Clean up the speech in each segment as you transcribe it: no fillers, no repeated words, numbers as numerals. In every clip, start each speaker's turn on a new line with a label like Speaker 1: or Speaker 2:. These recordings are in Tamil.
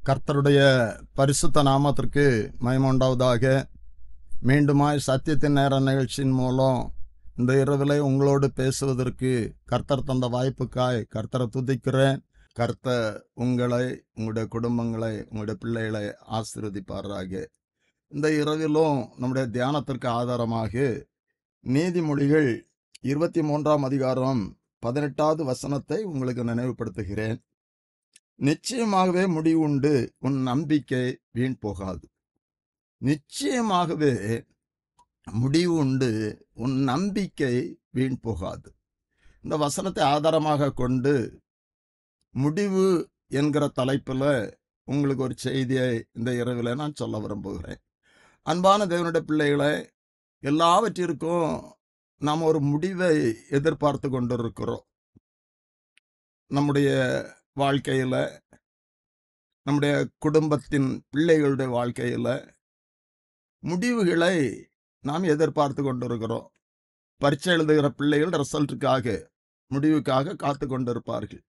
Speaker 1: கர்த்தருடைய பரிசுத்த நாமத்திற்கு மகிமை உண்டாவதாக. மீண்டுமாய் சத்தியத்தின் நேர நிகழ்ச்சியின் மூலம் இந்த இரவிலே உங்களோடு பேசுவதற்கு கர்த்தர் தந்த வாய்ப்புக்காய் கர்த்தரை துதிக்கிறேன். கர்த்தர் உங்களை, உங்களுடைய குடும்பங்களை, உங்களுடைய பிள்ளைகளை ஆசீர்வதிப்பாராக. இந்த இரவிலும் நம்முடைய தியானத்திற்கு ஆதாரமாக நீதிமொழிகள் 23ஆம் அதிகாரம் 18வது வசனத்தை உங்களுக்கு நினைவுபடுத்துகிறேன். நிச்சயமாகவே முடிவு உண்டு, உன் நம்பிக்கை வீண் போகாது. நிச்சயமாகவே முடிவு உண்டு, உன் நம்பிக்கை வீண் போகாது. இந்த வசனத்தை ஆதாரமாக கொண்டு முடிவு என்கிற தலைப்பில் உங்களுக்கு ஒரு செய்தியை இந்த இரவில் நான் சொல்ல விரும்புகிறேன். அன்பான தேவனுடைய பிள்ளைகளை, எல்லாவற்றிற்கும் நாம் ஒரு முடிவை எதிர்பார்த்து கொண்டிருக்கிறோம். நம்முடைய வாழ்க்கையில், நம்முடைய குடும்பத்தின் பிள்ளைகளுடைய வாழ்க்கையில் முடிவுகளை நாம் எதிர்பார்த்து கொண்டிருக்கிறோம். பரீட்சை எழுதுகிற பிள்ளைகள் ரிசல்ட்டுக்காக, முடிவுக்காக காத்து கொண்டிருப்பார்கள்.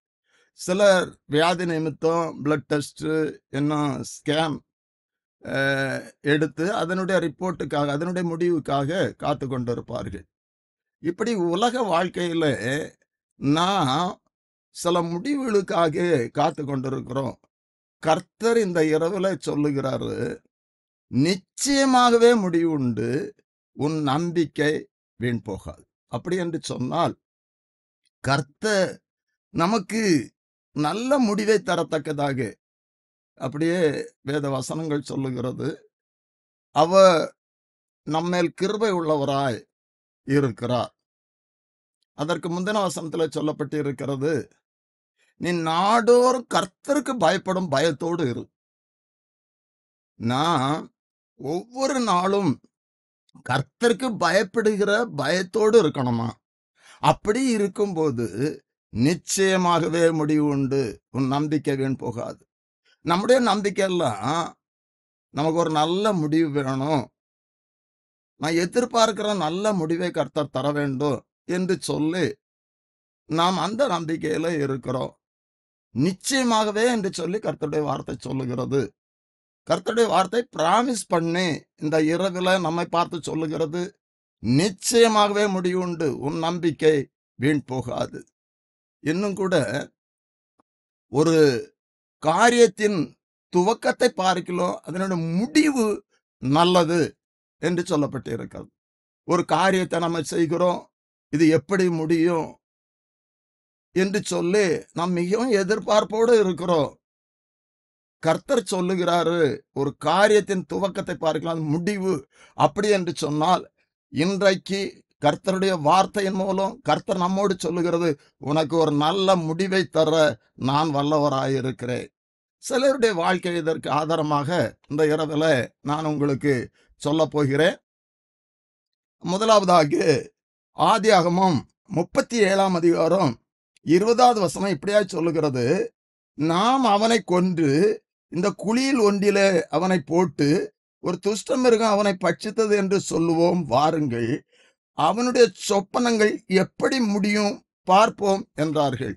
Speaker 1: சிலர் வியாதி நிமித்தம் பிளட் டெஸ்ட்டு இன்னும் ஸ்கேன் எடுத்து அதனுடைய ரிப்போர்ட்டுக்காக, அதனுடைய முடிவுக்காக காத்து கொண்டிருப்பார்கள். இப்படி உலக வாழ்க்கையில் நான் சில முடிவுகளுக்காக காத்து கொண்டிருக்கிறோம். கர்த்தர் இந்த இரவில் சொல்லுகிறாரு, நிச்சயமாகவே முடிவு உண்டு, உன் நம்பிக்கை வீண் போகாது. அப்படி என்று சொன்னால் கர்த்தர் நமக்கு நல்ல முடிவை தரத்தக்கதாக, அப்படியே வேத வசனங்கள் சொல்லுகிறது, அவர் நம்மேல் கிருபை உள்ளவராய் இருக்கிறார். அதற்கு முந்தின வசனத்தில் சொல்லப்பட்டு இருக்கிறது, நீ நாடோறும் கர்த்தருக்கு பயப்படும் பயத்தோடு இரு. நான் ஒவ்வொரு நாளும் கர்த்தருக்கு பயப்படுகிற பயத்தோடு இருக்கணுமா? அப்படி இருக்கும்போது நிச்சயமாகவே முடிவு உண்டு, உன் நம்பிக்கை வீண் போகாது. நம்முடைய நம்பிக்கையெல்லாம் நமக்கு ஒரு நல்ல முடிவு வேணும், நான் எதிர்பார்க்கிற நல்ல முடிவை கர்த்தர் தர வேண்டும் என்று சொல்லி நாம் அந்த நம்பிக்கையில இருக்கிறோம். நிச்சயமாகவே என்று சொல்லி கர்த்தருடைய வார்த்தை சொல்லுகிறது. கர்த்தருடைய வார்த்தை பிராமிஸ் பண்ணி இந்த இரவில் நம்மை பார்த்து சொல்லுகிறது, நிச்சயமாகவே முடிவு உண்டு, உன் நம்பிக்கை வீண் போகாது. இன்னும் கூட ஒரு காரியத்தின் துவக்கத்தை பார்க்கலாம், அதனுடைய முடிவு நல்லது என்று சொல்லப்பட்டு இருக்கிறது. ஒரு காரியத்தை நம்ம செய்கிறோம், இது எப்படி முடியும் என்று சொல்லி நாம் மிகவும் எதிர்பார்ப்போடு இருக்கிறோம். கர்த்தர் சொல்லுகிறாரு, ஒரு காரியத்தின் துவக்கத்தை பார்க்கலாம், முடிவு அப்படி என்று சொன்னால், இன்றைக்கு கர்த்தருடைய வார்த்தையின் மூலம் கர்த்தர் நம்மோடு சொல்லுகிறது, உனக்கு ஒரு நல்ல முடிவை தர நான் வல்லவராயிருக்கிறேன். சிலருடைய வாழ்க்கை இதற்கு ஆதாரமாக இந்த இரவில் நான் உங்களுக்கு சொல்ல போகிறேன். முதலாவதாக ஆதியாகமம் 37ஆம் அதிகாரம் 20வது வசனம் இப்படியா சொல்லுகிறது, நாம் அவனை கொன்று இந்த குழியில் ஒன்றிலே அவனை போட்டு ஒரு துஷ்ட மிருகம் அவனை பட்சித்தது என்று சொல்லுவோம், வாருங்கள், அவனுடைய சொப்பனங்கள் எப்படி முடியும் பார்ப்போம் என்றார்கள்.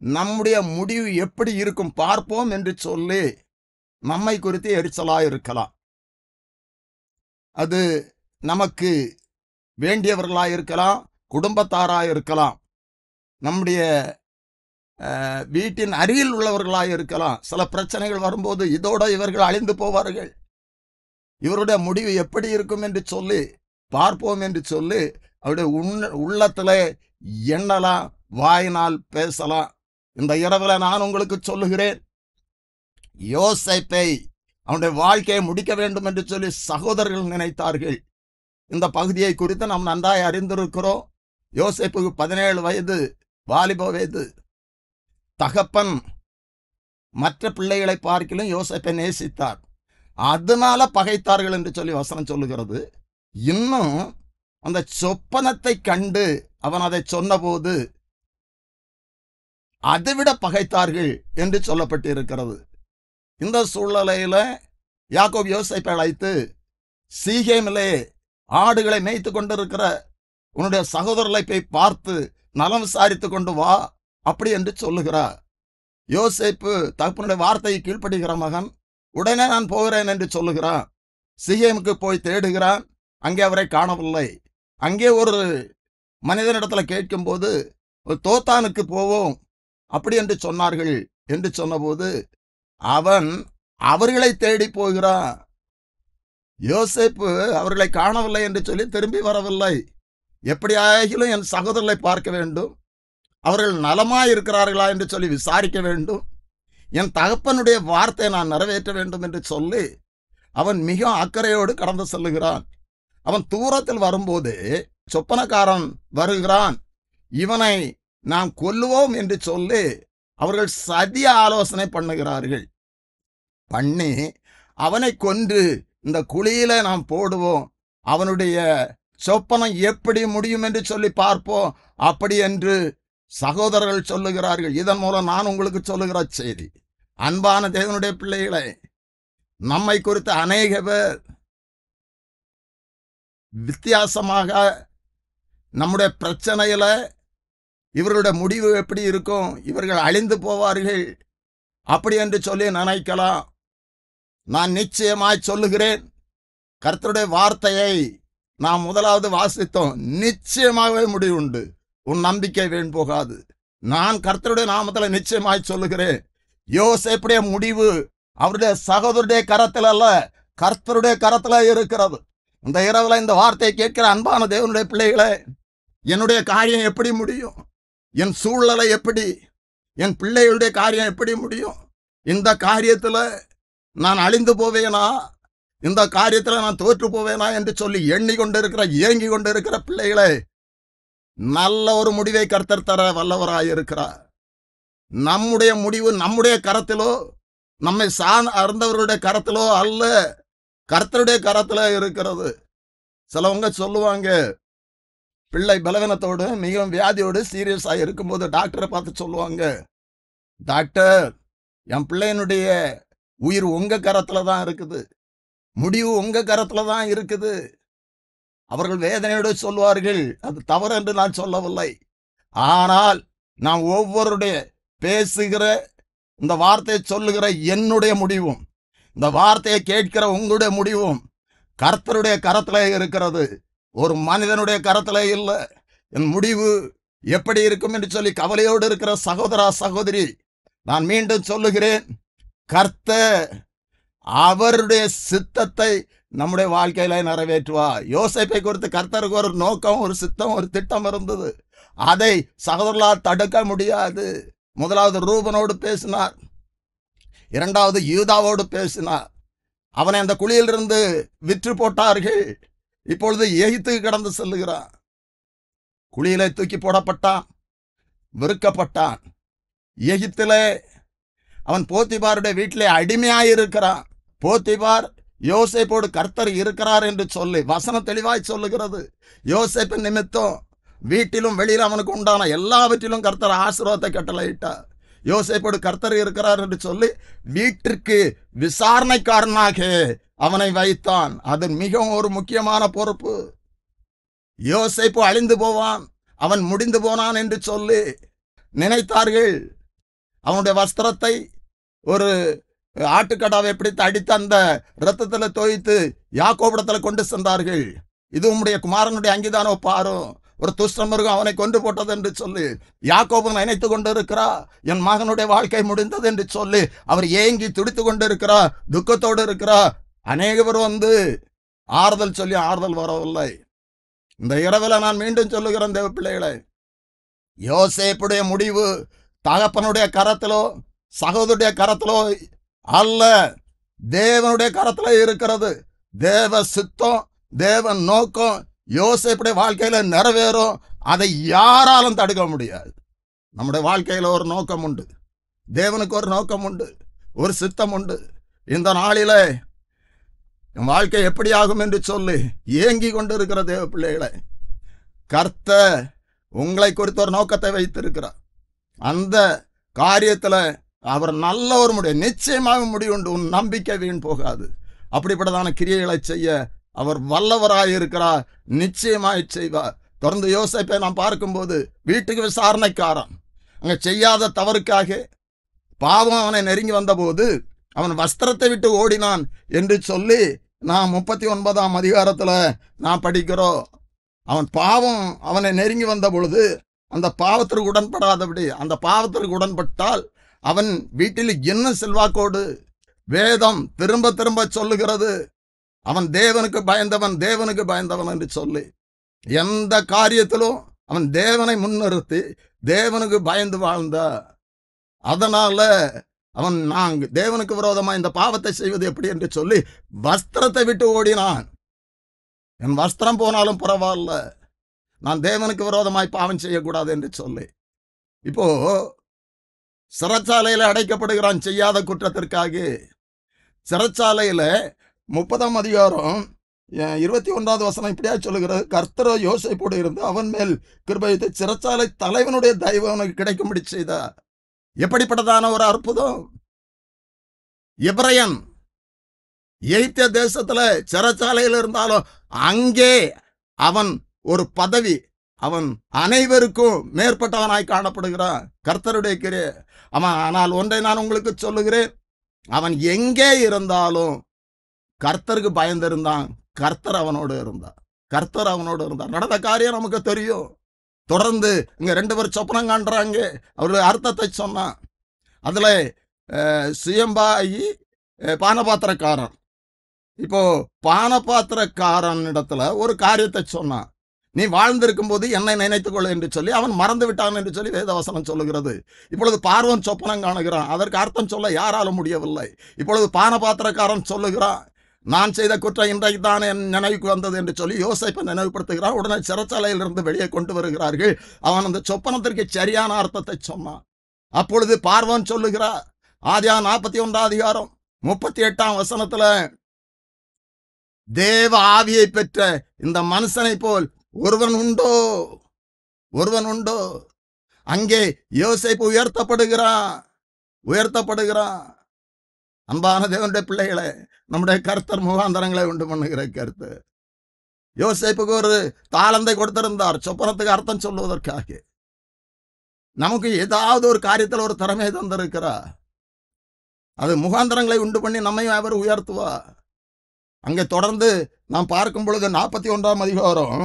Speaker 1: நம்முடைய முடிவு எப்படி இருக்கும் பார்ப்போம் என்று சொல்லி நம்மை குறித்து எரிச்சலாயிருக்கலாம். அது நமக்கு வேண்டியவர்களாயிருக்கலாம், குடும்பத்தாராயிருக்கலாம், நம்முடைய வீட்டின் அருகில் உள்ளவர்களாக இருக்கலாம். சில பிரச்சனைகள் வரும்போது இதோட இவர்கள் அழிந்து போவார்கள், இவருடைய முடிவு எப்படி இருக்கும் என்று சொல்லி பார்ப்போம் என்று சொல்லி அவருடைய உள்ளத்துல எண்ணலாம், வாயினால் பேசலாம். இந்த இரவில் நான் உங்களுக்கு சொல்லுகிறேன், யோசேப்பை அவனுடைய வாழ்க்கையை முடிக்க வேண்டும் என்று சொல்லி சகோதரர்கள் நினைத்தார்கள். இந்த பகுதியை குறித்து நாம் நன்றாய் அறிந்திருக்கிறோம். யோசேப்புக்கு 17 வயது, வாலிப வயது. தகப்பன் மற்ற பிள்ளைகளை பார்க்கிலும் யோசேப்பை நேசித்தார், அதனால பகைத்தார்கள் என்று சொல்லி வசனம் சொல்லுகிறது. இன்னும் அந்த சொப்பனத்தை கண்டு அவன் அதை சொன்னபோது அதைவிட பகைத்தார்கள் என்று சொல்லப்பட்டு இருக்கிறது. இந்த சூழ்நிலையில யாக்கோபு யோசேப்பை அழைத்து, சீகேமிலே ஆடுகளை மேய்த்து கொண்டிருக்கிற உன்னுடைய சகோதரர்களை போய் பார்த்து நலம் விசாரித்து கொண்டு வா அப்படி என்று சொல்லுகிறார். யோசேப்பு தகப்பனுடைய வார்த்தையை கீழ்ப்படுகிற மகன். உடனே நான் போகிறேன் என்று சொல்லுகிறான். சீகேமுக்கு போய் தேடுகிறான். அங்கே அவரை காணவில்லை. அங்கே ஒரு மனிதனிடத்துல கேட்கும்போது, தோத்தானுக்கு போவோம் அப்படி என்று சொன்னார்கள் என்று சொன்னபோது, அவன் அவர்களை தேடி போகிறான். யோசேப்பு அவர்களை காணவில்லை என்று சொல்லி திரும்பி வரவில்லை. எப்படியாகிலும் என் சகோதரர்களை பார்க்க வேண்டும், அவர்கள் நலமாய் இருக்கிறார்களா என்று சொல்லி விசாரிக்க வேண்டும், என் தகப்பனுடைய வார்த்தையை நான் நிறைவேற்ற வேண்டும் என்று சொல்லி அவன் மிக அக்கறையோடு கடந்து செல்லுகிறான். அவன் தூரத்தில் வரும்போது சொப்பனக்காரன் வருகிறான். இவனை நாம் கொல்லுவோம் என்று சொல்லி அவர்கள் சதிய ஆலோசனை பண்ணுகிறார்கள். பண்ணி அவனை கொன்று இந்த குழியில நாம் போடுவோம், அவனுடைய சொப்பனம் எப்படி முடியும் என்று சொல்லி பார்ப்போம் அப்படி என்று சகோதரர்கள் சொல்லுகிறார்கள். இதன் மூலம் நான் உங்களுக்கு சொல்லுகிற செய்தி, அன்பான தேவனுடைய பிள்ளைகளை, நம்மை குறித்து அநேக பேர் வித்தியாசமாக நம்முடைய பிரச்சனையில இவர்களுடைய முடிவு எப்படி இருக்கும், இவர்கள் அழிந்து போவார்கள் அப்படி என்று சொல்லி நினைக்கலாம். நான் நிச்சயமாய் சொல்லுகிறேன், கர்த்தருடைய வார்த்தையை நாம் முதலாவது வாசித்தோம். நிச்சயமாகவே முடிவு உண்டு, உன் நம்பிக்கை வீண் போகாது. நான் கர்த்தருடைய நாமத்தில் நிச்சயமாய் சொல்லுகிறேன், யோசேப்புடைய முடிவு அவருடைய சகோதரருடைய கரத்தில் அல்ல, கர்த்தருடைய கரத்தில் இருக்கிறது. இந்த இரவுல இந்த வார்த்தையை கேட்கிற அன்பான தேவனுடைய பிள்ளைகளே, என்னுடைய காரியம் எப்படி முடியும், என் சூழ்நிலை எப்படி, என் பிள்ளைகளுடைய காரியம் எப்படி முடியும், இந்த காரியத்தில் நான் அழிந்து போவேனா, இந்த காரியத்தில் நான் தோற்று போவேனா என்று சொல்லி எண்ணிக்கொண்டிருக்கிற ஏங்கி கொண்டிருக்கிற பிள்ளைகளே, நல்ல ஒரு முடிவை கர்த்தர் தர வல்லவராயிருக்கிறார். நம்முடைய முடிவு நம்முடைய கரத்திலோ நம்மை சார்ந்தவர்களுடைய கரத்திலோ அல்ல, கர்த்தருடைய கரத்தில் இருக்கிறது. சிலவங்க சொல்லுவாங்க, பிள்ளை பலவீனத்தோடு மிகவும் வியாதியோடு சீரியஸாக இருக்கும்போது டாக்டரை பார்த்து சொல்லுவாங்க, டாக்டர் என் பிள்ளையினுடைய உயிர் உங்க கரத்துல தான் இருக்குது, முடிவு உங்க கரத்துல தான் இருக்குது. அவர்கள் வேதனையோடு சொல்வார்கள், அது தவறு என்று நான் சொல்லவில்லை. ஆனால் நான் ஒவ்வொருடைய பேசுகிற இந்த வார்த்தையை சொல்லுகிற என்னுடைய முடிவும், இந்த வார்த்தையை கேட்கிற உங்களுடைய முடிவும் கர்த்தருடைய கரத்திலே இருக்கிறது, ஒரு மனிதனுடைய கரத்திலே இல்லை. என் முடிவு எப்படி இருக்கும் என்று சொல்லி கவலையோடு இருக்கிற சகோதரா சகோதரி, நான் மீண்டும் சொல்லுகிறேன், கர்த்தர் அவருடைய சித்தத்தை நம்முடைய வாழ்க்கையில நிறைவேற்றுவார். யோசேப்பை குறித்து கர்த்தருக்கு ஒரு நோக்கம், ஒரு சித்தம், ஒரு திட்டம் இருந்தது. அதை சகோதரர்களால் தடுக்க முடியாது. முதலாவது ரூபனோடு பேசினார், இரண்டாவது யூதாவோடு பேசினார். அவனை அந்த குழியிலிருந்து விற்று போட்டார்கள். இப்பொழுது எகிப்துக்கு கடந்து செல்லுகிறான். குழியிலே தூக்கி போடப்பட்டான், வெறுக்கப்பட்டான். எகிப்திலே அவன் போத்திபாருடைய வீட்டிலே அடிமையாயிருக்கிறான். போத்திபார் யோசேப்போடு கர்த்தர் இருக்கிறார் என்று சொல்லி வசனம் தெளிவாய் சொல்லுகிறது. யோசேப்பின் நிமித்தம் வீட்டிலும் வெளியில் அவனுக்கு உண்டான எல்லாவற்றிலும் கர்த்தர் ஆசீர்வாதத்தை கட்டளையிட்டார். யோசேப்போடு கர்த்தர் இருக்கிறார் என்று சொல்லி வீட்டிற்கு விசாரணைக்காரனாக அவனை வைத்தான். அது மிகவும் ஒரு முக்கியமான பொறுப்பு. யோசேப்பு அழிந்து போவான், அவன் முடிந்து போனான் என்று சொல்லி நினைத்தார்கள். அவனுடைய வஸ்திரத்தை ஒரு ஆட்டுக்கடாவை பிடித்து அடித்து அந்த இரத்தத்தில் தோய்த்து யாக்கோபிடத்தில் கொண்டு சென்றார்கள். இது உம்முடைய குமாரனுடைய அங்கிதானோ பாரும், ஒரு துஷ்ட மிருகம் அவனை கொண்டு போட்டது என்று சொல்லி யாக்கோபு நினைத்து கொண்டு இருக்கிறார், என் மகனுடைய வாழ்க்கை முடிந்தது என்று சொல்லி அவர் ஏங்கி துடித்து கொண்டு இருக்கிறார், துக்கத்தோடு இருக்கிறார். அநேக பேர் வந்து ஆறுதல் சொல்லி ஆறுதல் வரவில்லை. இந்த இரவில் நான் மீண்டும் சொல்லுகிறேன் தேவ பிள்ளைகளை, யோசேப்புடைய முடிவு தகப்பனுடைய கரத்திலோ சகோதரனுடைய கரத்திலோ அல்ல, தேவனுடைய கரத்திலே இருக்கிறது. தேவ சித்தம், தேவ நோக்கம் யோசேப்புடைய வாழ்க்கையில நிறைவேறும். அதை யாராலும் தடுக்க முடியாது. நம்முடைய வாழ்க்கையில ஒரு நோக்கம் உண்டு, தேவனுக்கு ஒரு நோக்கம் உண்டு, ஒரு சித்தம் உண்டு. இந்த நாளில என் வாழ்க்கை எப்படி ஆகும் என்று சொல்லி ஏங்கி கொண்டு இருக்கிற தேவ பிள்ளைகளை, கர்த்தர் உங்களை குறித்து ஒரு நோக்கத்தை வைத்திருக்கிறார். அந்த காரியத்துல அவர் நல்ல ஒரு முடிவு, நிச்சயமாக முடிவுண்டு, உன் நம்பிக்கை வீண் போகாது. அப்படிப்பட்டதான கிரியைகளை செய்ய அவர் வல்லவராயிருக்கிறார், நிச்சயமாய் செய்வார். தொடர்ந்து யோசேப்பை நாம் பார்க்கும்போது வீட்டுக்கு விசாரணைக்காரன், அங்க செய்யாத தவறுக்காக பாவம் அவனை நெருங்கி வந்தபோது அவன் வஸ்திரத்தை விட்டு ஓடினான் என்று சொல்லி நாம் 39ஆம் அதிகாரத்துல நாம் படிக்கிறோம். அவன் பாவம் அவனை நெருங்கி வந்த பொழுது அந்த பாவத்திற்கு உடன்படாதபடி, அந்த பாவத்திற்கு உடன்பட்டால் அவன் வீட்டில் என்ன செல்வாக்கோடு வேதம் திரும்ப திரும்ப சொல்லுகிறது, அவன் தேவனுக்கு பயந்தவன், தேவனுக்கு பயந்தவன் என்று சொல்லி எந்த காரியத்திலும் அவன் தேவனை முன்னிறுத்தி தேவனுக்கு பயந்து வாழ்ந்த. அதனால அவன் தேவனுக்கு விரோதமா இந்த பாவத்தை செய்வது எப்படி என்று சொல்லி வஸ்திரத்தை விட்டு ஓடினான். என் வஸ்திரம் போனாலும் பரவாயில்ல, நான் தேவனுக்கு விரோதமாய் பாவம் செய்யக்கூடாது என்று சொல்லி இப்போ சிறைச்சாலையில அடைக்கப்படுகிறான் செய்யாத குற்றத்திற்காக. சிறைச்சாலையில 30ஆம் அதிகாரம் 21வது வசனம் இப்படியா சொல்லுகிறது, கர்த்தரோ யோசேப்போடு இருந்து அவன் மேல் கிருபை வைத்து சிறைச்சாலை தலைவனுடைய தயவு அவனுக்கு கிடைக்கும்படி செய்தார். எப்படிப்பட்டதான ஒரு அற்புதம்! எபிரயன் எகிப்திய தேசத்துல சிறைச்சாலையில் இருந்தாலும் அங்கே அவன் ஒரு பதவி, அவன் அனைவருக்கும் மேற்பட்டவனாய் காணப்படுகிறான். கர்த்தருடைய கிரியை அவன். ஆனால் ஒன்றை நான் உங்களுக்கு சொல்லுகிறேன், அவன் எங்கே இருந்தாலும் கர்த்தருக்கு பயந்திருந்தான். கர்த்தர் அவனோடு இருந்தார். கர்த்தர் அவனோடு இருந்தார். நடந்த காரியம் நமக்கு தெரியும். தொடர்ந்து இங்க 2 பேர் சொப்பனம் காண்றாங்க. அவருடைய அர்த்தத்தை சொன்னான். அதுல சுயம்பாயி பானபாத்திரக்காரன். இப்போ பானபாத்திரக்காரன் இடத்துல ஒரு காரியத்தை சொன்னான், நீ வாழ்ந்திருக்கும் போது என்னை நினைத்துக்கொள் என்று சொல்லி அவன் மறந்து விட்டான் என்று சொல்லி வேதவசனம் சொல்லுகிறது. இப்பொழுது பார்வோன் சொப்பனம் காணுகிறான். அதற்கு அர்த்தம் சொல்ல யாராலும் முடியவில்லை. இப்பொழுது பானபாத்திரக்காரன் சொல்லுகிறான், நான் செய்த குற்றம் இன்றைக்கு தான் என் நினைவுக்கு வந்தது என்று சொல்லி யோசேப்பை நினைவுபடுத்துகிறான். உடனே சிறைச்சாலையிலிருந்து வெளியே கொண்டு வருகிறார்கள். அவன் அந்த சொப்பனத்திற்கு சரியான அர்த்தத்தை சொன்னான். அப்பொழுது பார்வோன் சொல்லுகிறார், ஆதியாகமம் 41ஆம் அதிகாரம் 38ஆம் வசனத்துல, தேவ ஆவியை பெற்ற இந்த மனுஷனை போல் ஒருவன் உண்டோ, ஒருவன் உண்டோ? அங்கே யோசேப்பு உயர்த்தப்படுகிறான், உயர்த்தப்படுகிறான். அன்பான தேவனுடைய பிள்ளைகளை, நம்முடைய கர்த்தர் முகாந்தரங்களை உண்டு பண்ணுகிற கர்த்தர். யோசேப்புக்கு ஒரு தாளந்தை கொடுத்திருந்தார் சொப்பனத்துக்கு அர்த்தம் சொல்லுவதற்காக. நமக்கு ஏதாவது ஒரு காரியத்தில் ஒரு திறமையை தந்திருக்கிறார். அது முகாந்தரங்களை உண்டு பண்ணி நம்மையும் அவர் உயர்த்துவா. அங்கே தொடர்ந்து நாம் பார்க்கும் பொழுது 41ஆம் அதிகாரம்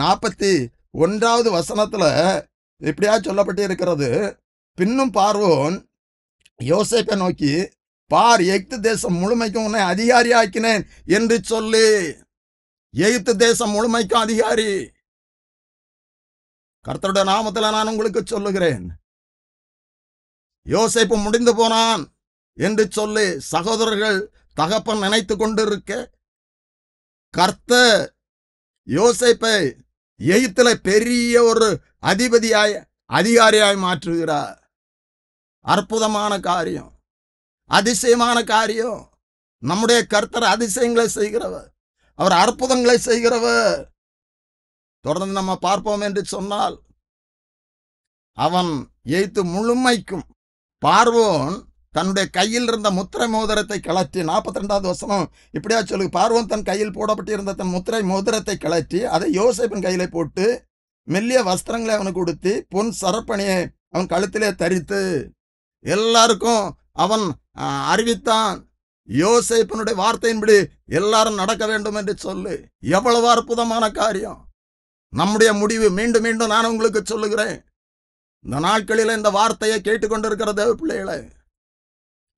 Speaker 1: 41வது வசனத்துல இப்படியா சொல்லப்பட்டு இருக்கிறது, பின்னும் பார்வோன் யோசேப்பை நோக்கி, பார், எகிப்து தேசம் முழுமைக்கும் உன்னை அதிகாரி ஆக்கினேன் என்று சொல்லி. எகிப்து தேசம் முழுமைக்கும் அதிகாரி. கர்த்தருடைய நாமத்தில் நான் உங்களுக்கு சொல்லுகிறேன், யோசேப்பு முடிந்து போனான் என்று சொல்லி சகோதரர்கள் தகப்பன் நினைத்து கொண்டிருக்க, கர்த்தர் யோசேப்பை எகிப்தில பெரிய ஒரு அதிபதியாய் அதிகாரியாய் மாற்றுகிறார். அற்புதமான காரியம், அதிசயமான காரியம். நம்முடைய கர்த்தர் அதிசயங்களை செய்கிறவர், அவர் அற்புதங்களை செய்கிறவர். தொடர்ந்து நம்ம பார்ப்போம் என்று சொன்னால், அவன் எகிப்து முழுமைக்கும் பார்வோன் தன்னுடைய கையில் இருந்த முத்திரை மோதிரத்தை கழற்றி, 42வது வசனம் இப்படியா சொல்லு, பார்வோன் தன் கையில் போடப்பட்டிருந்த தன் முத்திரை மோதிரத்தை கழற்றி அதை யோசேப்பின் கையிலே போட்டு மெல்லிய வஸ்திரங்களை அவனுக்கு கொடுத்து பொன் சரப்பணியை அவன் கழுத்திலே தரித்து எல்லாருக்கும் அவன் அறிவித்தான். யோசேப்பினுடைய வார்த்தையின்படி எல்லாரும் நடக்க வேண்டும் என்று சொல்லு. எவ்வளவு அற்புதமான காரியம்! நம்முடைய முடிவு மீண்டும் மீண்டும் நான் உங்களுக்கு சொல்லுகிறேன், இந்த நாட்களில் இந்த வார்த்தையை கேட்டுக்கொண்டிருக்கிற தேவ பிள்ளைகளை,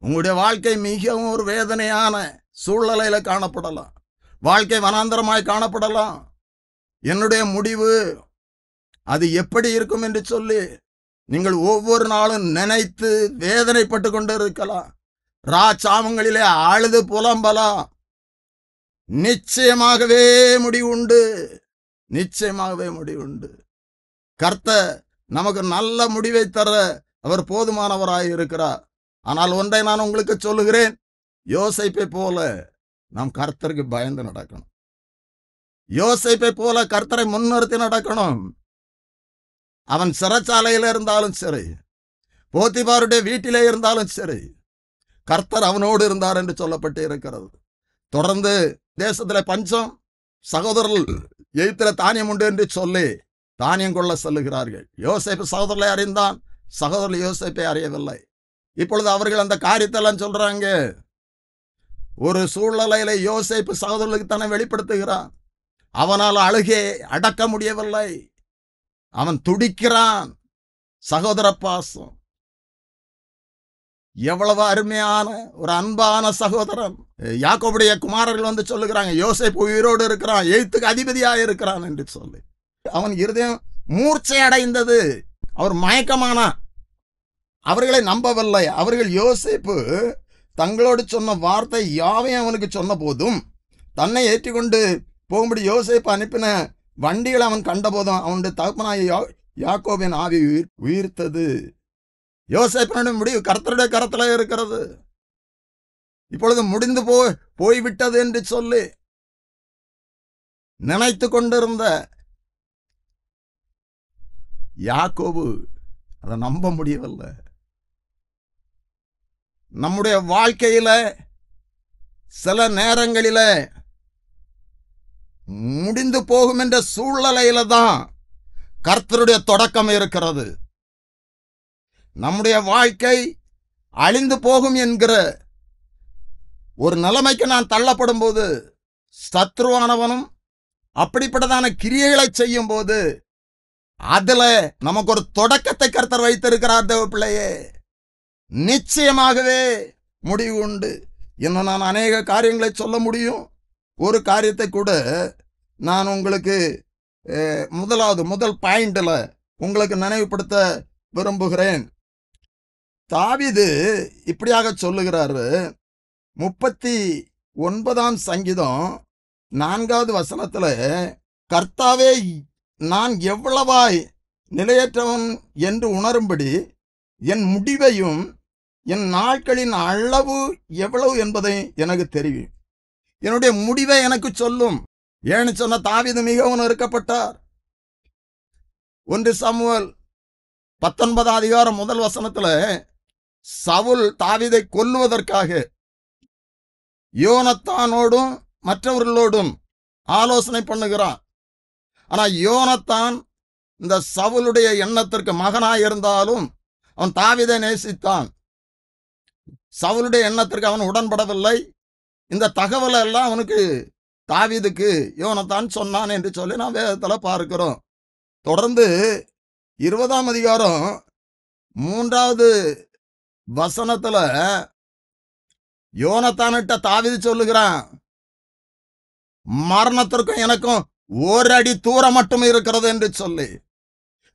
Speaker 1: உங்களுடைய வாழ்க்கை மிகவும் ஒரு வேதனையான சூழ்நிலையில காணப்படலாம். வாழ்க்கை வனாந்தரமாய் காணப்படலாம். என்னுடைய முடிவு அது எப்படி இருக்கும் என்று சொல்லி நீங்கள் ஒவ்வொரு நாளும் நினைத்து வேதனைப்பட்டு கொண்டு இருக்கலாம். ராச்சாமங்களிலே அழுது புலம்பலாம். நிச்சயமாகவே முடிவு உண்டு, நிச்சயமாகவே முடிவு உண்டு. கர்த்தர் நமக்கு நல்ல முடிவை தர அவர் போதுமானவராய் இருக்கிறார். ஆனால் ஒன்றை நான் உங்களுக்கு சொல்லுகிறேன், யோசேப்பை போல நாம் கர்த்தருக்கு பயந்து நடக்கணும். யோசேப்பை போல கர்த்தரை முன்னிறுத்தி நடக்கணும். அவன் சிறைச்சாலையில் இருந்தாலும் சரி, போத்திபாருடைய வீட்டிலே இருந்தாலும் சரி, கர்த்தர் அவனோடு இருந்தார் என்று சொல்லப்பட்டு இருக்கிறது. தொடர்ந்து தேசத்துல பஞ்சம், சகோதரர்கள் எகிப்தில தானியம் உண்டு என்று சொல்லி தானியம் கொள்ள செல்லுகிறார்கள். யோசேப்பு சகோதரரை அறிந்தான், சகோதரர்கள் யோசேப்பை அறியவில்லை. இப்பொழுது அவர்கள் அந்த காரியத்தெல்லாம் சொல்றாங்க. ஒரு சூழ்நிலையில யோசேப்பு சகோதரர்களுக்கு தானே வெளிப்படுத்துகிறான். அவனால் அழுகே அடக்க முடியவில்லை. அவன் துடிக்கிறான். சகோதர பாசம் எவ்வளவு அருமையான ஒரு அன்பான சகோதரன். யாக்கோபுடைய குமாரர்கள் வந்து சொல்லுகிறாங்க, யோசேப்பு உயிரோடு இருக்கிறான், எகிப்துக்கு அதிபதியாக இருக்கிறான் என்று சொல்லி. அவன் இருதயம் மூர்ச்சை அடைந்தது. அவர் மயக்கமானான். அவர்களை நம்பவில்லை. அவர்கள் யோசேப்பு தங்களோடு சொன்ன வார்த்தை யாவையும் அவனுக்கு சொன்ன போதும், தன்னை ஏற்றிக்கொண்டு போகும்படி யோசேப்பு அனுப்பின வண்டிகளை அவன் கண்டபோதும் அவனுடைய தகப்பனாய யாக்கோபின் ஆவி உயிர்த்தது. யோசேப்பினுடைய முடிவு கர்த்தருடைய கரத்தில் இருக்கிறது. இப்பொழுது முடிந்து போய்விட்டது என்று சொல்லி நினைத்து கொண்டிருந்த யாக்கோபு அதை நம்ப முடியவில்லை. நம்முடைய வாழ்க்கையில சில நேரங்களில முடிந்து போகும் என்ற சூழ்நிலையில தான் கர்த்தருடைய தொடக்கம் இருக்கிறது. நம்முடைய வாழ்க்கை அழிந்து போகும் என்கிற ஒரு நிலைமைக்கு நான் தள்ளப்படும் போது, சத்ருவானவனும் அப்படிப்பட்டதான கிரியைகளை செய்யும் போது, அதுல நமக்கு ஒரு தொடக்கத்தை கர்த்தர் வைத்திருக்கிறார். தேவ பிள்ளையே, நிச்சயமாகவே முடிவு உண்டு. இன்னும் நான் அநேக காரியங்களை சொல்ல முடியும். ஒரு காரியத்தை கூட நான் உங்களுக்கு முதல் பாயிண்ட்ல உங்களுக்கு நினைவுபடுத்த விரும்புகிறேன். தாவீது இப்படியாக சொல்லுகிறாரு. 39ஆம் சங்கீதம் 4வது வசனத்துல, கர்த்தாவே நான் எவ்வளவாய் நிலையற்றவன் என்று உணரும்படி என் முடிவையும் என் நாட்களின் அளவு எவ்வளவு என்பதை எனக்கு தெரியும். என்னுடைய முடிவை எனக்கு சொல்லும். ஏன்னு சொன்ன தாவீது மிகவும் நெருக்கப்பட்டார். 1 சாமுவேல் 19ஆம் அதிகாரம் 1 வசனத்துல, சவுல் தாவீதை கொல்லுவதற்காக யோனத்தானோடும் மற்றவர்களோடும் ஆலோசனை பண்ணுகிறான். ஆனா யோனத்தான் இந்த சவுலுடைய எண்ணத்திற்கு மகனாய் இருந்தாலும் அவன் தாவீதை நேசித்தான். சவுலுடைய எண்ணத்திற்கு அவன் உடன்படவில்லை. இந்த தகவலை எல்லாம் அவனுக்கு தாவீதுக்கு யோனத்தான் சொன்னான் என்று சொல்லி நான் வேதத்தில் பார்க்கிறோம். தொடர்ந்து 20ஆம் அதிகாரம் 3வது வசனத்துல யோனத்தானிட்ட தாவீது சொல்லுகிறான், மரணத்திற்கும் எனக்கும் ஒரு அடி தூரம் மட்டும் இருக்கிறது என்று சொல்லி.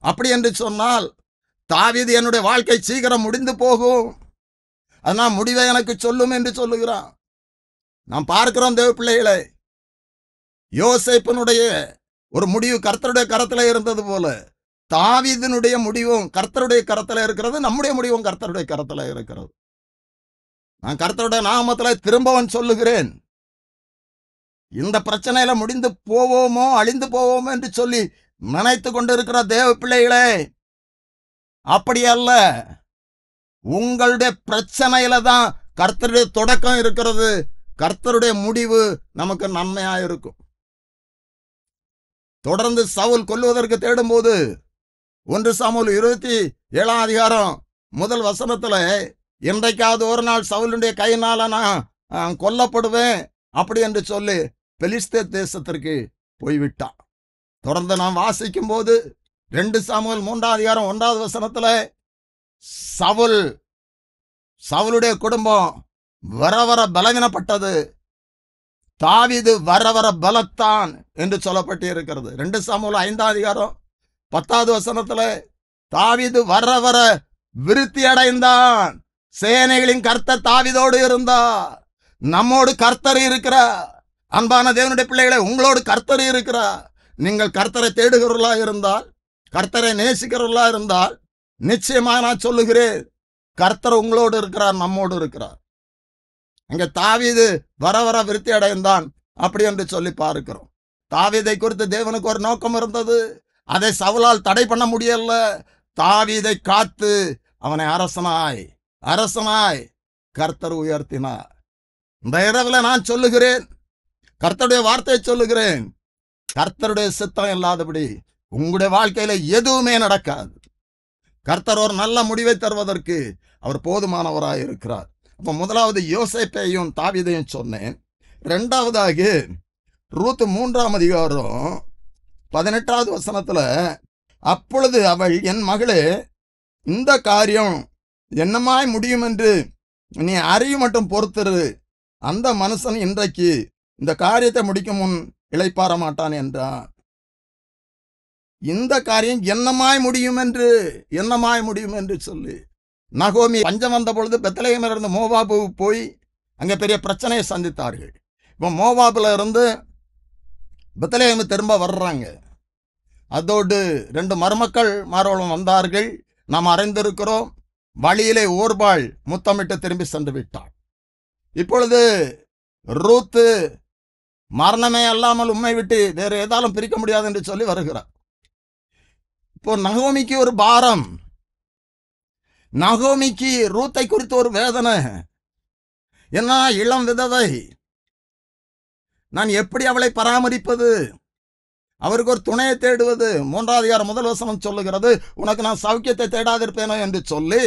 Speaker 1: அப்படி என்று சொன்னால் தாவீது என்னுடைய வாழ்க்கை சீக்கிரம் முடிந்து போகும், அதனால் முடிவை எனக்கு சொல்லும் என்று சொல்லுகிறான். நாம் பார்க்கிறோம் தேவ பிள்ளைகளை, யோசேப்பினுடைய ஒரு முடிவு கர்த்தருடைய கரத்தில் இருந்தது போல தாவீதினுடைய முடிவும் கர்த்தருடைய கரத்தில் இருக்கிறது. நம்முடைய முடிவும் கர்த்தருடைய கரத்தில் இருக்கிறது. நான் கர்த்தருடைய நாமத்தில் திரும்பவும் சொல்லுகிறேன், இந்த பிரச்சனையில முடிந்து போவோமோ அழிந்து போவோமோ என்று சொல்லி நினைத்து கொண்டிருக்கிற தேவ பிள்ளைகளே, அப்படி அல்ல. உங்களுடைய பிரச்சனையில தான் கர்த்தருடைய தொடக்கம் இருக்கிறது. கர்த்தருடைய முடிவு நமக்கு நன்மையா இருக்கும். தொடர்ந்து சவுல் கொல்லுவதற்கு தேடும்போது 1 சாமுவேல் 27ஆம் அதிகாரம் 1 வசனத்துல, என்றைக்காவது ஒரு நாள் சவுலுடைய கையினால நான் கொல்லப்படுவேன் அப்படி என்று சொல்லி பெலிஸ்தே தேசத்திற்கு போய்விட்டான். தொடர்ந்து நாம் வாசிக்கும் போது 2 சாமுவேல் 3ஆம் அதிகாரம் 1வது வசனத்துல, சவுலுடைய குடும்பம் வர வர பலவீனப்பட்டது, தாவீது வர வர பலத்தான் என்று சொல்லப்பட்டு இருக்கிறது. 2 சாமுவேல் 5ஆம் அதிகாரம் 10வது வசனத்துல, தாவீது வர வர விருத்தி அடைந்தான், சேனைகளின் கர்த்தர் தாவீதோடு இருந்தார். நம்மோடு கர்த்தர் இருக்கிறார். அன்பான தேவனுடைய பிள்ளைகளை, உங்களோடு கர்த்தர் இருக்கிறார். நீங்கள் கர்த்தரை தேடுகிறவர்களா இருந்தால், கர்த்தரை நேசிக்கிறவர்களா இருந்தால், நிச்சயமா நான் சொல்லுகிறேன், கர்த்தர் உங்களோடு இருக்கிறார், நம்மோடு இருக்கிறார். அங்கே தாவீது வர வர விருத்தி அடைந்தான் அப்படி என்று சொல்லி பார்க்கிறோம். தாவீதை குறித்து தேவனுக்கு ஒரு நோக்கம் இருந்தது. அதை சவுலால் தடை பண்ண முடியல. தாவீதை காத்து அவனை அரசனாய் கர்த்தர் உயர்த்தினார். இந்த இரவுல நான் சொல்லுகிறேன், கர்த்தருடைய வார்த்தையை சொல்லுகிறேன், கர்த்தருடைய சித்தம் இல்லாதபடி உங்களுடைய வாழ்க்கையில எதுவுமே நடக்காது. கர்த்தர் ஒரு நல்ல முடிவை தருவதற்கு அவர் போதுமானவராய் இருக்கிறார். அப்ப முதலாவது யோசேப்பையும் தாவீதையும் சொன்னேன். இரண்டாவதாக ரூத் 3ஆம் அதிகாரம் 18வது வசனத்துல, அப்பொழுது அவள், என் மகளே, இந்த காரியம் என்னமாய் முடியும் என்று நீ அறியும் மட்டும் பொறுத்திரு. அந்த மனுஷன் இன்றைக்கு இந்த காரியத்தை முடிக்கும் முன் இளைப்பாற மாட்டான் என்றான். இந்த காரியம் என்னமாய் முடியும் என்று சொல்லி, நகோமி பஞ்சம் வந்த பொழுது பெத்லகேமிலிருந்து மோவாபுக்கு போய் அங்கே பெரிய பிரச்சனையை சந்தித்தார்கள். இப்போ மோவாபுல இருந்து பெத்லகேமு திரும்ப வர்றாங்க. அதோடு 2 மருமக்கள் மாரோளும் வந்தார்கள். நாம் அறிந்திருக்கிறோம், வழியிலே ஓர்பாள் முத்தமிட்டு திரும்பி சென்று விட்டாள். இப்பொழுது ரூத்து மரணமே அல்லாமல் உம்மை விட்டு வேறு ஏதாலும் பிரிக்க முடியாது என்று சொல்லி வருகிறார். இப்போ நகோமிக்கு ஒரு பாரம், நகோமிக்கு ரூத்தை குறித்து ஒரு வேதனை. என்ன, இளம் விதவை, நான் எப்படி அவளை பராமரிப்பது? அவருக்கு ஒரு துணையை தேடுவது. 3ஆம் அதிகாரம் 1 வசனம் சொல்லுகிறது, உனக்கு நான் சௌக்கியத்தை தேடாதிருப்பேனோ என்று சொல்லி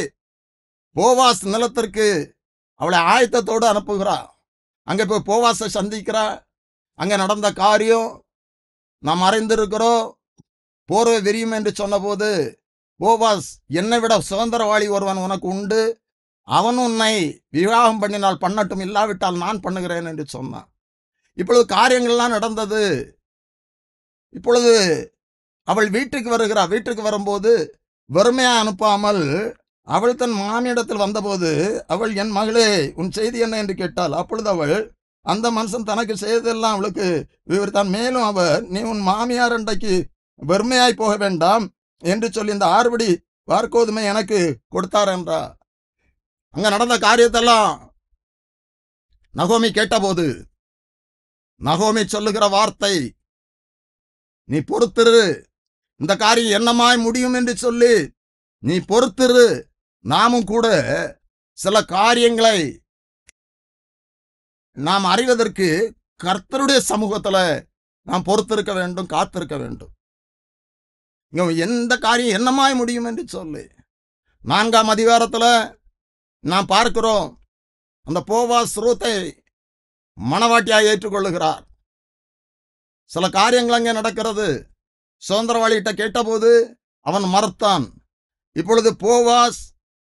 Speaker 1: போவாஸ் நிலத்திற்கு அவளை ஆயத்தத்தோடு அனுப்புகிறா. அங்கே போய் போவாஸை சந்திக்கிறா. அங்கே நடந்த காரியம் நாம் அறிந்திருக்கிறோம். போர்வை விரியும் என்று சொன்னபோது போவாஸ், என்னை விட சுதந்திரவாளி ஒருவன் உனக்கு உண்டு, அவன் உன்னை விவாகம் பண்ணினால் பண்ணட்டும், இல்லாவிட்டால் நான் பண்ணுகிறேன் என்று சொன்னான். இப்பொழுது காரியங்கள்லாம் நடந்தது. இப்பொழுது அவள் வீட்டுக்கு வருகிறாள். வீட்டுக்கு வரும்போது வெறுமையா அனுப்பாமல், அவள் தன் மாமியிடத்தில் வந்தபோது அவள், என் மகளே, உன் செய்தி என்ன என்று கேட்டாள். அப்பொழுது அவள், அந்த மனுஷன் தனக்கு செய்ததெல்லாம் அவளுக்கு விவரித்தான். மேலும் அவர், நீ உன் மாமியார் அண்டைக்கு வெறுமையாய் போக வேண்டாம் என்று சொல்லி இந்த 6 படி வார்கோதுமை எனக்கு கொடுத்தார் என்றா. அங்க நடந்த காரியத்தெல்லாம் நகோமி கேட்டபோது நகோமி சொல்லுகிற வார்த்தை, நீ பொறுத்திரு, இந்த காரியம் என்னமாய் முடியும் என்று சொல்லி நீ பொறுத்திரு. நாமும் கூட சில காரியங்களை நாம் அறிவதற்கு கர்த்தருடைய சமூகத்துல நாம் பொறுத்திருக்க வேண்டும், காத்திருக்க வேண்டும். எந்த காரியம் என்னமாய் முடியும் என்று சொல்லி 4ஆம் அதிகாரத்துல நாம் பார்க்கிறோம், அந்த போவாஸ் ரூத்தை மணவாட்டியாய் ஏற்றுக்கொள்ளுகிறார். சில காரியங்கள் அங்கே நடக்கிறது. சுதந்திரவாளிகிட்ட கேட்டபோது அவன் மறுத்தான். இப்பொழுது போவாஸ்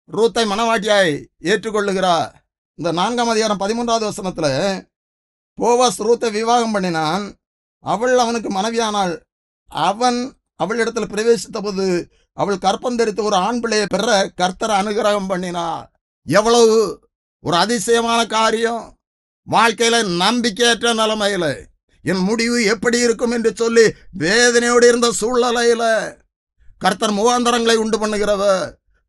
Speaker 1: ரூத்தை மணவாட்டியாய் ஏற்றுக்கொள்ளுகிறார். இந்த 4ஆம் அதிகாரம் 13வது வசனத்துல, போவாஸ் ரூத்தை விவாகம் பண்ணினான், அவள் அவனுக்கு மனைவியானாள். அவன் அவளிடத்தில் பிரவேசித்த போது அவள் கற்பம் தரித்து ஒரு ஆண் பிள்ளையை பெற கர்த்தரை அனுகிரகம் பண்ணினார். எவ்வளவு ஒரு அதிசயமான காரியம்! வாழ்க்கையில நம்பிக்கையற்ற நிலைமையில என் முடிவு எப்படி இருக்கும் என்று சொல்லி வேதனையோடு இருந்த சூழ்நிலையில கர்த்தர் முகாந்தரங்களை உண்டு பண்ணுகிறவர்.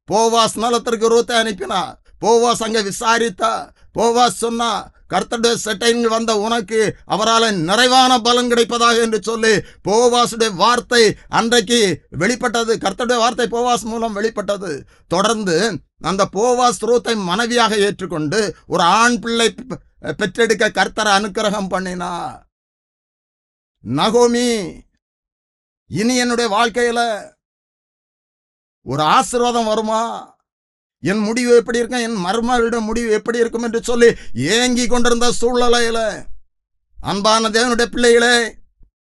Speaker 1: போவாஸ் நலத்திற்கு ரூத்தை அனுப்பினா. போவாஸ் அங்கே விசாரித்தா. போவாஸ் சொன்னா, கர்த்தருடைய செட்டைகள் வந்த உனக்கு அவரால் நிறைவான பலன் கிடைப்பதாக என்று சொல்லி போவாசுடைய வார்த்தை அன்றைக்கு வெளிப்பட்டது. கர்த்தருடைய வார்த்தை போவாஸ் மூலம் வெளிப்பட்டது. தொடர்ந்து அந்த போவாஸ் ரூத்தை மனைவியாக ஏற்றுக்கொண்டு ஒரு ஆண் பிள்ளை பெற்றெடுக்க கர்த்தரை அனுக்கிரகம் பண்ணினா. நகோமி, இனி என்னுடைய வாழ்க்கையில ஒரு ஆசீர்வாதம் வருமா? என் முடிவு எப்படி இருக்கும், என் மருமகளுடைய முடிவு எப்படி இருக்கும் என்று சொல்லி ஏங்கி கொண்டிருந்த சூழ்நிலையில, அன்பான தேவனுடைய பிள்ளைகளே,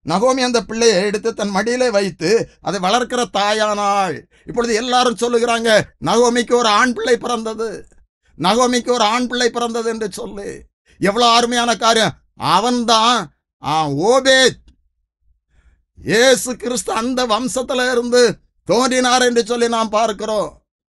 Speaker 1: நகோமி அந்த பிள்ளையை எடுத்து தன் மடியிலே வைத்து அதை வளர்க்கிற தாயானாள். இப்பொழுது எல்லாரும் சொல்லுகிறாங்க, நகோமிக்கு ஒரு ஆண் பிள்ளை பிறந்தது, நகோமிக்கு ஒரு ஆண் பிள்ளை பிறந்தது என்று சொல்லி. எவ்வளவு அருமையான காரியம்! அவன்தான் ஓபேத். இயேசு கிறிஸ்து அந்த வம்சத்துல இருந்து தோன்றினார் என்று சொல்லி நாம் பார்க்கிறோம்.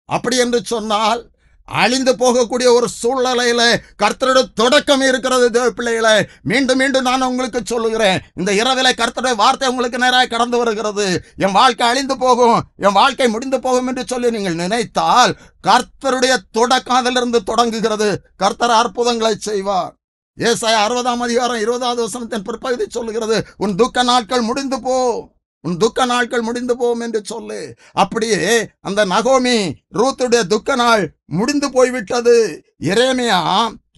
Speaker 1: அப்படி என்று சொன்னால் அழிந்து போகக்கூடிய ஒரு சூழ்நிலையில கர்த்தருடைய தொடக்கம் இருக்கிறது. தேவ பிள்ளைகளை, மீண்டும் மீண்டும் நான் உங்களுக்கு சொல்லுகிறேன், இந்த இரவில கர்த்தருடைய வார்த்தை உங்களுக்கு நேராக கடந்து வருகிறது. என் வாழ்க்கை அழிந்து போகும், என் வாழ்க்கை முடிந்து போகும் என்று சொல்லி நீங்கள் நினைத்தால் கர்த்தருடைய தொடக்கம் அதிலிருந்து தொடங்குகிறது. கர்த்தர் அற்புதங்களை செய்வார். ஏசாயா 60ஆம் அதிகாரம் 20வது வசனத்தின் பிற்பகுதி சொல்லுகிறது, உன் துக்க நாட்கள் முடிந்து போ, உன் துக்க நாட்கள் முடிந்து போகும் என்று சொல்லு. அப்படியே அந்த நகோமி ரூத்துடைய துக்க நாள் முடிந்து போய்விட்டது. எரேமியா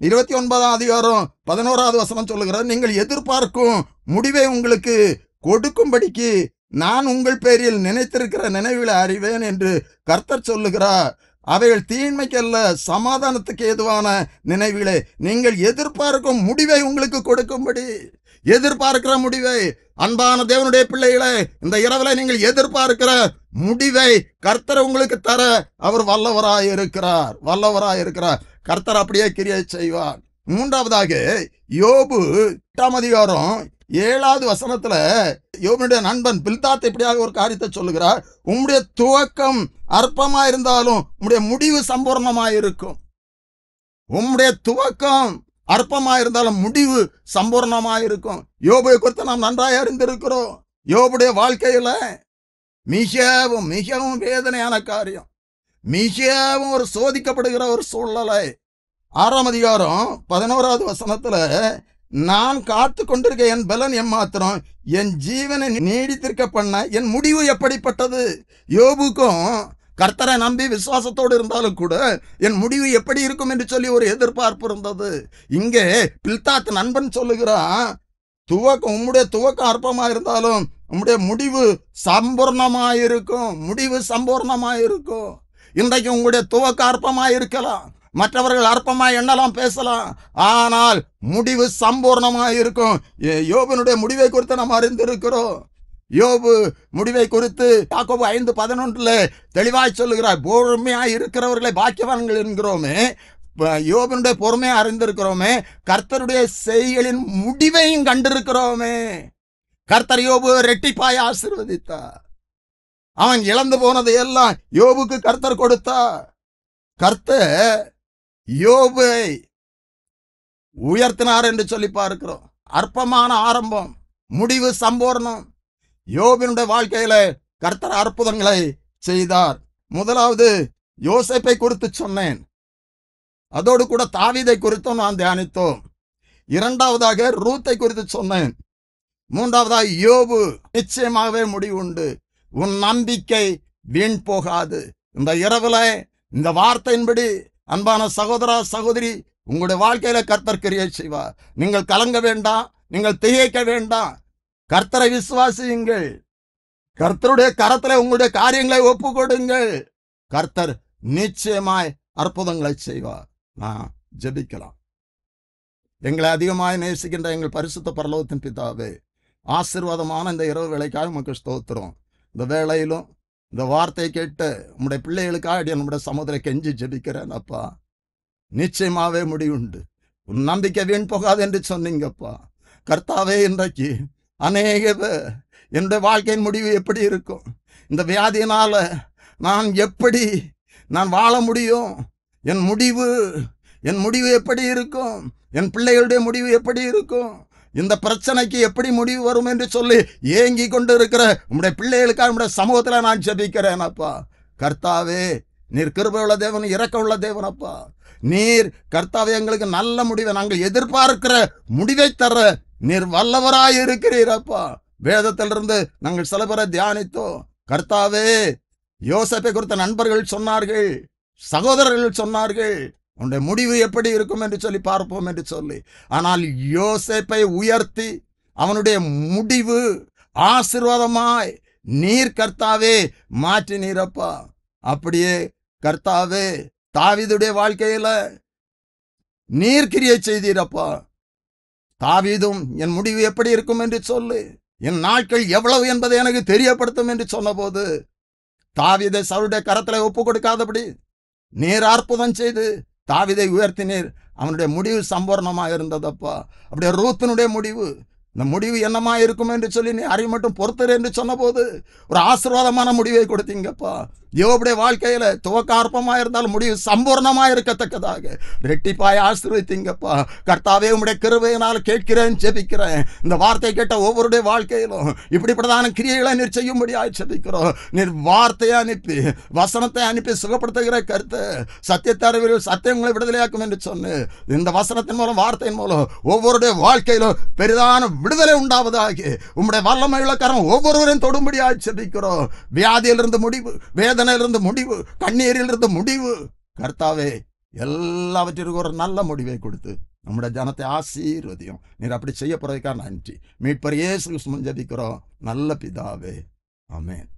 Speaker 1: 29ஆம் அதிகாரம் 11வது வசனம் சொல்லுகிறது, நீங்கள் எதிர்பார்க்கும் முடிவை உங்களுக்கு கொடுக்கும்படிக்கு நான் உங்கள் பேரில் நினைத்திருக்கிற நினைவில் அறிவேன் என்று கர்த்தர் சொல்லுகிறார். அவைகள் தீன்மைக்கு அல்ல, சமாதானத்துக்கு ஏதுவான நினைவுகளே. நீங்கள் எதிர்பார்க்கும் முடிவை உங்களுக்கு கொடுக்கும்படி, எதிர்பார்க்கிற முடிவை, அன்பான தேவனுடைய பிள்ளைகளே, இந்த இரவுல நீங்கள் எதிர்பார்க்கிற முடிவை கர்த்தர் உங்களுக்கு தர அவர் வல்லவராயிருக்கிறார், வல்லவராயிருக்கிறார். கர்த்தர் அப்படியே கிரியை செய்வார். மூன்றாவதாக யோபு 8ஆம் அதிகாரம் 7வது வசனத்துல யோபுடைய நண்பன் பில்தாத் இப்படியாக ஒரு காரியத்தை சொல்லுகிறார். உம்முடைய துவக்கம் அற்பமாயிருந்தாலும் உம்முடைய முடிவு சம்பூர்ணமாயிருக்கும். உம்முடைய துவக்கம் அற்பமாயிருந்தாலும் முடிவு சம்பூர்ணமாயிருக்கும். யோபுவை குறித்து நாம் நன்றாக அறிந்திருக்கிறோம். யோபுடைய வாழ்க்கையில மிகவும் மிகவும் வேதனையான காரியம், மிகவும் ஒரு சோதிக்கப்படுகிற ஒரு சூழ்நிலை. 6ஆம் அதிகாரம் 11வது வசனத்துல, நான் காத்து கொண்டிருக்க என் பலன் எம்மாத்திரம், என் ஜீவனை நீடித்திருக்க பண்ண என் முடிவு எப்படிப்பட்டது. யோபுக்கும் கர்த்தரை நம்பி விசுவாசத்தோடு இருந்தாலும் கூட என் முடிவு எப்படி இருக்கும் என்று சொல்லி ஒரு எதிர்பார்ப்பு இருந்தது. இங்கே பில்தாத் நண்பன் சொல்லுகிறான், உம்முடைய துவக்கம் அற்பமா இருந்தாலும் உம்முடைய முடிவு சம்பூர்ணமாயிருக்கும், முடிவு சம்பூர்ணமாயிருக்கும். இன்றைக்கு உங்களுடைய துவக்கம் அற்பமாயிருக்கலாம், மற்றவர்கள் அற்பமாய் எண்ணலாம், பேசலாம், ஆனால் முடிவு சம்பூர்ணமாயிருக்கும். யோபனுடைய முடிவை குறித்து நாம் அறிந்திருக்கிறோம். யோபு முடிவை குறித்து யாக்கோபு 5:11 தெளிவாய் சொல்லுகிறார். பொறுமையாய் இருக்கிறவர்களை பாக்கியவான்கள் என்கிறோமே, யோபனுடைய பொறுமையை அறிந்திருக்கிறோமே, கர்த்தருடைய செய்களின் முடிவையும் கண்டிருக்கிறோமே. கர்த்தர் யோபு ரெட்டிப்பாய் ஆசீர்வதித்தார். அவன் இழந்து போனதை எல்லாம் யோபுக்கு கர்த்தர் கொடுத்தார். கர்த்தர் யோபை உயர்த்தினார் என்று சொல்லி பார்க்கிறோம். அற்பமான ஆரம்பம், முடிவு சம்பூர்ணம். யோபினுடைய வாழ்க்கையில கர்த்தர் அற்புதங்களை செய்தார். முதலாவது யோசேப்பை குறித்து சொன்னேன், அதோடு கூட தாவீதை குறித்தும் நான் தியானித்தோம். இரண்டாவதாக ரூத்தை குறித்து சொன்னேன். மூன்றாவதாக யோபு. நிச்சயமாகவே முடிவு உண்டு. உன் நம்பிக்கை வீண் போகாது. இந்த இரவுல இந்த வார்த்தையின்படி அன்பான சகோதரா சகோதரி, உங்களுடைய வாழ்க்கையில கர்த்தர் கிரியை செய்வார். நீங்கள் கலங்க வேண்டாம், நீங்கள் திகைக்க வேண்டாம். கர்த்தரை விசுவாசியுங்கள். கர்த்தருடைய கரத்துல உங்களுடைய காரியங்களை ஒப்பு கொடுங்கள். கர்த்தர் நிச்சயமாய் அற்புதங்களை செய்வார். நான் ஜெபிக்கலாம். எங்களை அதிகமாய் நேசிக்கின்ற எங்கள் பரிசுத்த பரலோகத்தின் பிதாவே, ஆசீர்வாதமான இந்த இரவு வேளைக்காக உமக்கு ஸ்தோத்திரம். இந்த வேளையிலும் இந்த வார்த்தையை கேட்டு உம்முடைய பிள்ளைகளுக்காக நம்முடைய சமுதிரை கெஞ்சி ஜெபிக்கிறேன் அப்பா. நிச்சயமாவே முடிவுண்டு. உன் நம்பிக்கை வீண் போகாது என்று சொன்னீங்கப்பா. கர்த்தாவே, இன்றைக்கு அநேக பேர் என்னுடைய வாழ்க்கையின் முடிவு எப்படி இருக்கும், இந்த வியாதியினால நான் எப்படி வாழ முடியும், என் முடிவு எப்படி இருக்கும், என் பிள்ளைகளுடைய முடிவு எப்படி இருக்கும், இந்த பிரச்சனைக்கு எப்படி முடிவு வரும் என்று சொல்லி ஏங்கி கொண்டு இருக்கிற உம்முடைய பிள்ளைகளுக்காக உம்முடைய சமூகத்தில் நான் ஜெபிக்கிறேன் அப்பா. கர்த்தாவே, நீர் கிருபை உள்ள தேவன், இரக்கம் உள்ள தேவன் அப்பா. நீர் கர்த்தாவே எங்களுக்கு நல்ல முடிவை, நாங்கள் எதிர்பார்க்கிற முடிவை தர நீர் வல்லவராய் இருக்கிறீரப்பா. வேதத்திலிருந்து நாங்கள் சில பேரை தியானித்தோம். கர்த்தாவே, யோசேப்பை குறித்த நண்பர்கள் சொன்னார்கள், சகோதரர்கள் சொன்னார்கள், உன்னுடைய முடிவு எப்படி இருக்கும் என்று சொல்லி பார்ப்போம் என்று சொல்லி. ஆனால் யோசேப்பை உயர்த்தி அவனுடைய முடிவு ஆசீர்வாதமாய் நீர் கர்த்தாவே மாற்றினீரப்பா. அப்படியே கர்த்தாவே தாவீதுடைய வாழ்க்கையில நீர் கிரியை செய்தீரப்பா. தாவீதும் என் முடிவு எப்படி இருக்கும் என்று சொல்லு, என் நாட்கள் எவ்வளவு என்பதை எனக்கு தெரியப்படுத்தும் என்று சொன்னபோது தாவீதை சவுளுடைய கரத்துல ஒப்பு கொடுக்காதபடி நீர் அற்புதம் செய்து தாவீதை உயர்த்தினீர். அவனுடைய முடிவு சம்பூர்ணமாக இருந்ததப்பா. அப்படியே ரூத்தினுடைய முடிவு, இந்த முடிவு என்னமா இருக்கும் என்று சொல்லி நீ அறிவு மட்டும் பொறுத்தரு என்று சொன்ன போது ஒரு ஆசீர்வாதமான முடிவை கொடுத்தீங்கப்பா. யோபுடைய வாழ்க்கையில துவக்க அற்பமா இருந்தாலும் முடிவு சம்பூர்ணமா இருக்கத்தக்கதாக ரெட்டிப்பாய் ஆசீர்வதித்தீங்கப்பா. கர்த்தாவே, உம்முடைய கிருபையினால் கேட்கிறேன், ஜெபிக்கிறேன். இந்த வார்த்தையை கேட்ட ஒவ்வொருடைய வாழ்க்கையிலும் இப்படிப்பட்டதான கிரியைகளை நீர் செய்யும்படியாய் ஜெபிக்கிறோம். நீர் வார்த்தையை அனுப்பி, வசனத்தை அனுப்பி சுகப்படுத்துகிற கருத்து சத்தியத்தை அறிவில் சத்தியங்களை விடுதலையாக்கும் என்று சொன்னு இந்த வசனத்தின் மூலம், வார்த்தையின் மூலம் ஒவ்வொருடைய வாழ்க்கையிலும் பெரிதான விடுதலை உண்டாவதாகி உம்முடைய வல்லமையுள்ள கரம் ஒவ்வொருவரையும் தொடும்படியாய் ஜெபிக்கிறோம். வியாதியிலிருந்து முடிவு, வேதனையிலிருந்து முடிவு, கண்ணீரிலிருந்து முடிவு. கர்த்தாவே, எல்லாவற்றிற்கும் ஒரு நல்ல முடிவை கொடுத்து நம்முடைய ஜனத்தை ஆசீர்வதியும். நீர் அப்படி செய்ய போறதுக்காக நன்றி. மீட்பர் இயேசு கிறிஸ்துவின் ஜெபிக்கிறோம் நல்ல பிதாவே, ஆமென்.